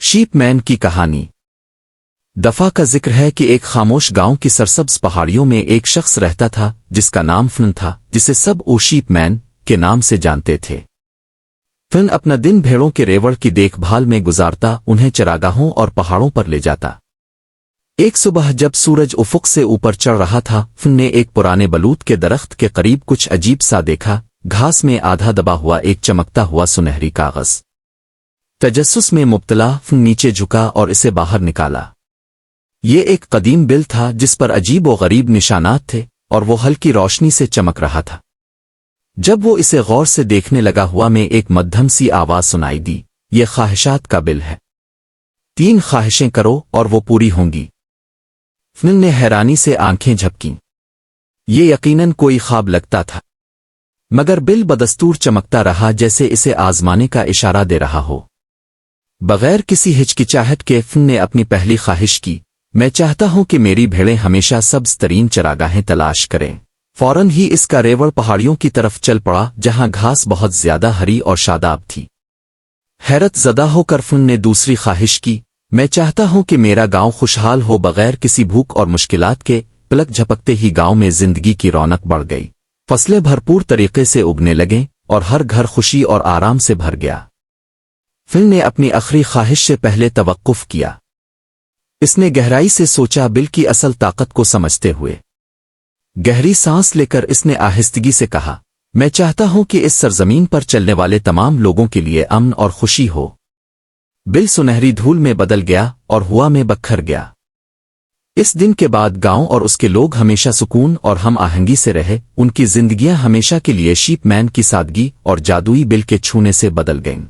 Shape مین کی کہانی دفعہ کا ذکر ہے کہ ایک خاموش گاؤں کی سرسبز پہاڑیوں میں ایک شخص رہتا تھا جس کا نام فن تھا، جسے سب او شیپ مین کے نام سے جانتے تھے۔ فن اپنا دن بھیڑوں کے ریوڑ کی دیکھ بھال میں گزارتا، انہیں چراگاہوں اور پہاڑوں پر لے جاتا۔ ایک صبح جب سورج افق سے اوپر چڑھ رہا تھا، فن نے ایک پرانے بلوط کے درخت کے قریب کچھ عجیب سا دیکھا۔ گھاس میں آدھا دبا ہوا ایک چمکتا ہوا سنہری کاغذ۔ تجسس میں مبتلا فن نیچے جھکا اور اسے باہر نکالا۔ یہ ایک قدیم بل تھا جس پر عجیب و غریب نشانات تھے اور وہ ہلکی روشنی سے چمک رہا تھا۔ جب وہ اسے غور سے دیکھنے لگا ہوا میں ایک مدھم سی آواز سنائی دی، یہ خواہشات کا بل ہے، 3 خواہشیں کرو اور وہ پوری ہوں گی۔ فن نے حیرانی سے آنکھیں جھپکیں۔ یہ یقیناً کوئی خواب لگتا تھا، مگر بل بدستور چمکتا رہا جیسے اسے آزمانے کا اشارہ دے رہا ہو۔ بغیر کسی ہچکچاہٹ کے فن نے اپنی پہلی خواہش کی، میں چاہتا ہوں کہ میری بھیڑیں ہمیشہ سبز ترین چراگاہیں تلاش کریں۔ فوراً ہی اس کا ریوڑ پہاڑیوں کی طرف چل پڑا جہاں گھاس بہت زیادہ ہری اور شاداب تھی۔ حیرت زدہ ہو کر فن نے دوسری خواہش کی، میں چاہتا ہوں کہ میرا گاؤں خوشحال ہو بغیر کسی بھوک اور مشکلات کے۔ پلک جھپکتے ہی گاؤں میں زندگی کی رونق بڑھ گئی، فصلیں بھرپور طریقے سے اگنے لگیں اور ہر گھر خوشی اور آرام سے بھر گیا۔ فن نے اپنی آخری خواہش سے پہلے توقف کیا۔ اس نے گہرائی سے سوچا، بل کی اصل طاقت کو سمجھتے ہوئے گہری سانس لے کر اس نے آہستگی سے کہا، میں چاہتا ہوں کہ اس سرزمین پر چلنے والے تمام لوگوں کے لیے امن اور خوشی ہو۔ بل سنہری دھول میں بدل گیا اور ہوا میں بکھر گیا۔ اس دن کے بعد گاؤں اور اس کے لوگ ہمیشہ سکون اور ہم آہنگی سے رہے، ان کی زندگیاں ہمیشہ کے لیے شیپ مین کی سادگی اور جادوئی بل کے چھونے سے بدل گئیں۔